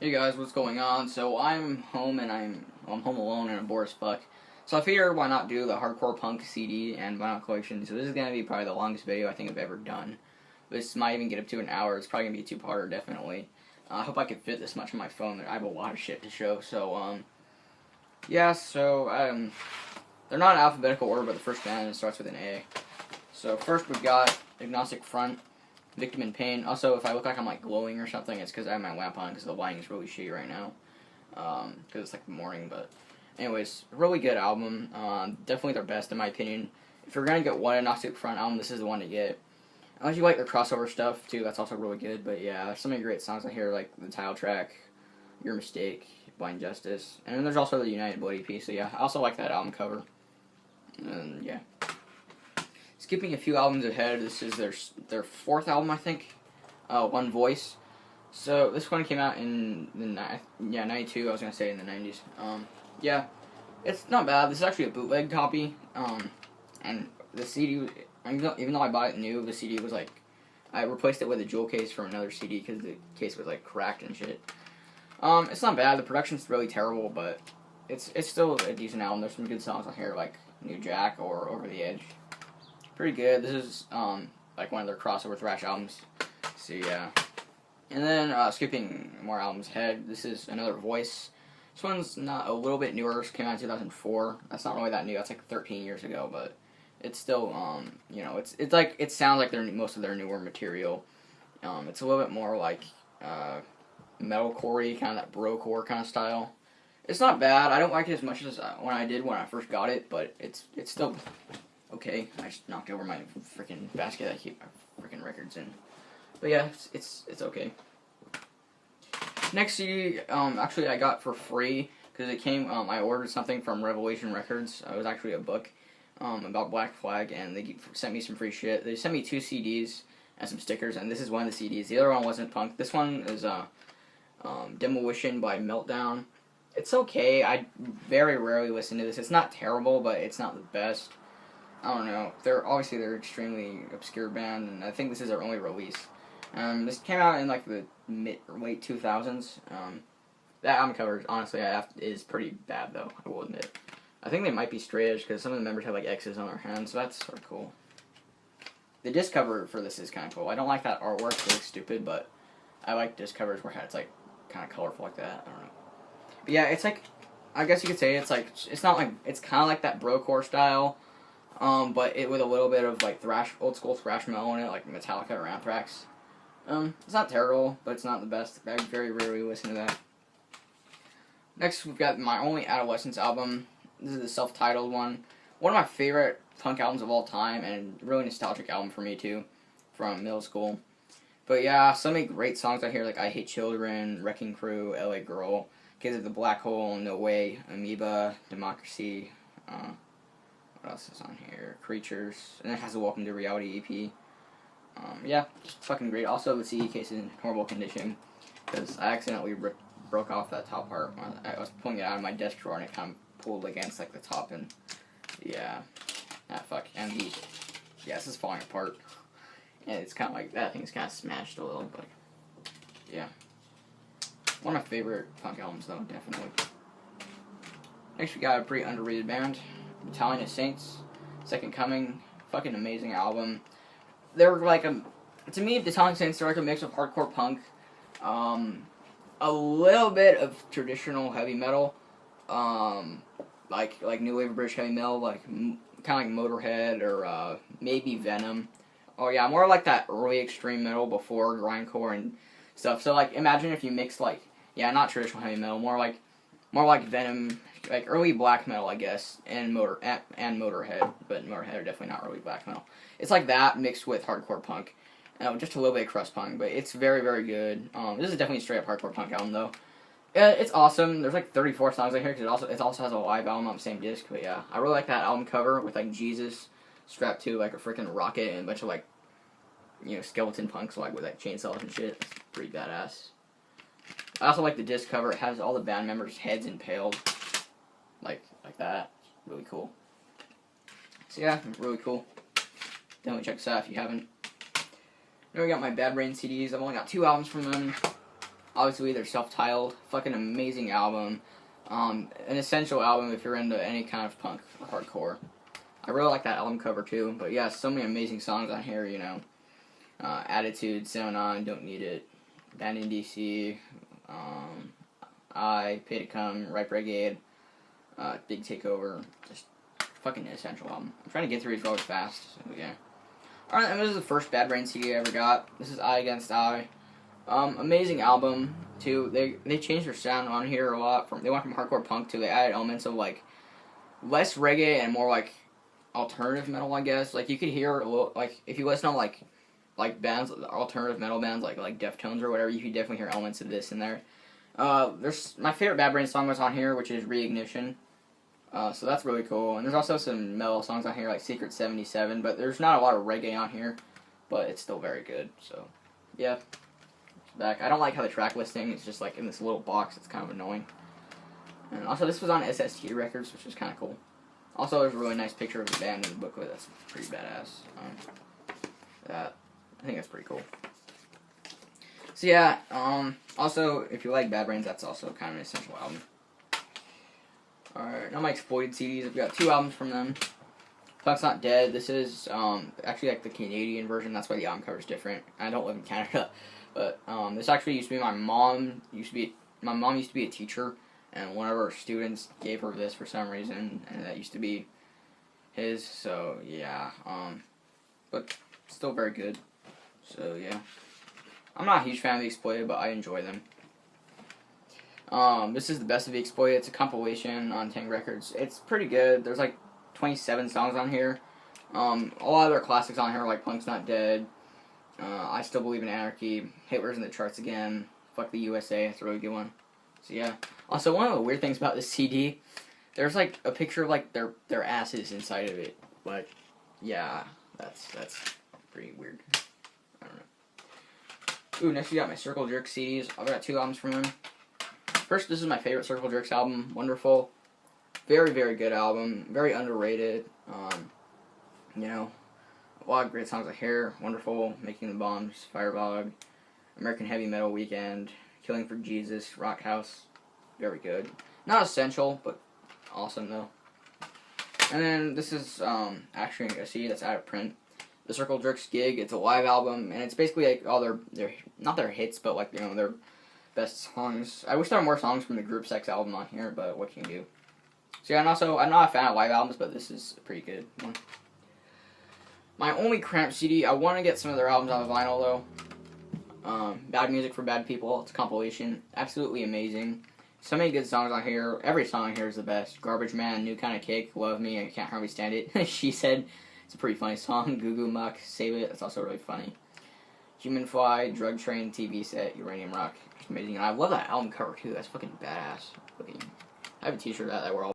Hey guys, what's going on? So I'm home and I'm home alone and I'm bored as fuck. So I figured why not do the Hardcore Punk CD and vinyl collection. So this is gonna be probably the longest video I think I've ever done. This might even get up to an hour. It's probably gonna be a two-parter, definitely. I hope I can fit this much on my phone. I have a lot of shit to show. So yeah. So they're not in alphabetical order, but the first band starts with an A. So first we've got Agnostic Front. Victim in Pain. Also, if I look like I'm like glowing or something, it's because I have my lamp on because the lighting is really shitty right now. Because it's like the morning, but anyways, really good album. Definitely their best in my opinion. If you're gonna get one Agnostic Front album, this is the one to get. Unless you like their crossover stuff too, that's also really good. But yeah, there's so many great songs on here, like the title track, Your Mistake, Blind Justice, and then there's also the United Blood EP. So yeah, I also like that album cover. And yeah. Skipping a few albums ahead, this is their fourth album, I think. One Voice. So this one came out in the 92. I was gonna say in the 90s. Yeah, it's not bad. This is actually a bootleg copy. And the CD, even though I bought it new, the CD was like, I replaced it with a jewel case from another CD because the case was like cracked and shit. It's not bad. The production's really terrible, but it's still a decent album. There's some good songs on here like New Jack or Over the Edge. Pretty good. This is like one of their crossover thrash albums. So yeah. And then skipping more albums ahead, this is another Voice. This one's not a little bit newer. It came out in 2004. That's not really that new. That's like 13 years ago, but it's still you know, it's like it sounds like most of their newer material. It's a little bit more like metalcore-y, kind of that brocore kind of style. It's not bad. I don't like it as much as when I first got it, but it's still okay. I just knocked over my freaking basket I keep my freaking records in. But yeah, it's okay. Next CD, actually I got for free because it came. I ordered something from Revelation Records. It was actually a book about Black Flag, and they sent me some free shit. They sent me 2 CDs and some stickers, and this is one of the CDs. The other one wasn't punk. This one is Demolition by Meltdown. It's okay. I very rarely listen to this. It's not terrible, but it's not the best. I don't know. They're extremely obscure band, and I think this is their only release. This came out in like the late 2000s. That album cover, honestly, is pretty bad though. I will admit. I think they might be straight edge because some of the members have like X's on their hands, so that's sort of cool. The disc cover for this is kind of cool. I don't like that artwork; it looks stupid, but I like disc covers where it's like kind of colorful like that. I don't know. But yeah, it's like, I guess you could say it's not like, it's kind of like that brocore style. But it with a little bit of like old school thrash metal in it, like Metallica or Anthrax. It's not terrible, but it's not the best. I very rarely listen to that. Next, we've got my only Adolescence album. This is the self-titled one. One of my favorite punk albums of all time, and really nostalgic album for me too, from middle school. But yeah, so many great songs out here, like I Hate Children, Wrecking Crew, LA Girl, Kids of the Black Hole, No Way, Amoeba, Democracy, what else is on here? Creatures. And it has a Welcome to Reality EP. Yeah, just fucking great. Also, the CD case is in horrible condition because I accidentally broke off that top part. I was pulling it out of my desk drawer and it kind of pulled against like the top, and yeah, fuck. And yeah, this is falling apart. And it's kind of like that thing's kind of smashed a little, but yeah. One of my favorite punk albums, though, definitely. Next, we got a pretty underrated band. Battalion of Saints, Second Coming, fucking amazing album. They're like to me, Battalion of Saints are like a mix of hardcore punk, a little bit of traditional heavy metal, like new wave of British heavy metal, like kind of like Motorhead or maybe Venom. Oh yeah, more like that early extreme metal before grindcore and stuff. So like, imagine if you mixed like, yeah, not traditional heavy metal, more like Venom. Like early black metal, I guess, and Motorhead, but Motorhead are definitely not early black metal. It's like that mixed with hardcore punk, just a little bit of crust punk, but it's very, very good. This is definitely a straight up hardcore punk album though. It's awesome. There's like 34 songs on here because it also has a live album on the same disc. But yeah, I really like that album cover with like Jesus strapped to like a freaking rocket and a bunch of like, you know, skeleton punks like with like chainsaws and shit. It's pretty badass. I also like the disc cover. It has all the band members' heads impaled. Like that. Really cool. So yeah, really cool. Definitely check this out if you haven't. Then we got my Bad Brain CDs. I've only got 2 albums from them. obviously they're self-titled. Fucking amazing album. An essential album if you're into any kind of punk or hardcore. I really like that album cover too. But yeah, so many amazing songs on here, you know. Attitude, 7 Don't Need It, Band in DC, Pay to Come, Right Brigade, Big Takeover, just fucking essential album. I'm trying to get through these really fast, so yeah. Alright, and this is the first Bad Brain CD I ever got. This is Eye Against Eye. Amazing album, too. They changed their sound on here a lot. They went from hardcore punk to they added elements of, like, less reggae and more, like, alternative metal, I guess. Like, you could hear, a little, like, if you listen to, like bands, alternative metal bands, like Deftones or whatever, you could definitely hear elements of this in there. There's my favorite Bad Brain song was on here, which is Reignition. So that's really cool. And there's also some metal songs on here, like Secret 77, but there's not a lot of reggae on here, but it's still very good. So, yeah. It's back. I don't like how the track listing is just like in this little box. It's kind of annoying. And also, this was on SST Records, which is kind of cool. Also, there's a really nice picture of the band in the booklet. That's pretty badass. I think that's pretty cool. So yeah, also, if you like Bad Brains, that's also kind of an essential album. Alright, now my exploited CDs, I've got 2 albums from them. Punk's Not Dead, this is, actually like the Canadian version, that's why the album cover is different. I don't live in Canada, but, this actually used to be my mom used to be a teacher, and one of her students gave her this for some reason, and that used to be his, so, yeah, but still very good, so, yeah. I'm not a huge fan of the Exploited, but I enjoy them. This is the best of the Exploited. It's a compilation on Tang Records. It's pretty good. There's like 27 songs on here. A lot of their classics on here, like Punk's Not Dead, I Still Believe in Anarchy, Hitler's in the Charts Again, Fuck the USA. That's a really good one. So yeah. Also, one of the weird things about this CD, there's like a picture of like their asses inside of it. But yeah, that's pretty weird. I don't know. Ooh, next we got my Circle Jerk CDs. I've got 2 albums from them. First, this is my favorite Circle Jerks album, Wonderful. Very, very good album. Very underrated. You know, a lot of great songs like here. Wonderful, Making the Bombs, Firebug, American Heavy Metal Weekend, Killing for Jesus, Rock House. Very good. Not essential, but awesome though. And then this is actually a CD that's out of print. The Circle Jerks Gig. It's a live album, and it's basically like all their not their hits, but like, you know, their best songs. I wish there were more songs from the Group Sex album on here, but what can you do? So yeah, and also, I'm not a fan of live albums, but this is a pretty good one. My only Cramp CD, I want to get some of their albums on the vinyl, though. Bad Music for Bad People, it's a compilation. Absolutely amazing. So many good songs on here. Every song on here is the best. Garbage Man, New Kind of Cake, Love Me, I Can't Hardly Stand It. She Said, it's a pretty funny song. Goo Goo Muck, Save It, that's also really funny. Human Fly, Drug Train, TV Set, Uranium Rock. It's amazing. And I love that album cover, too. That's fucking badass. I have a t-shirt of that we're all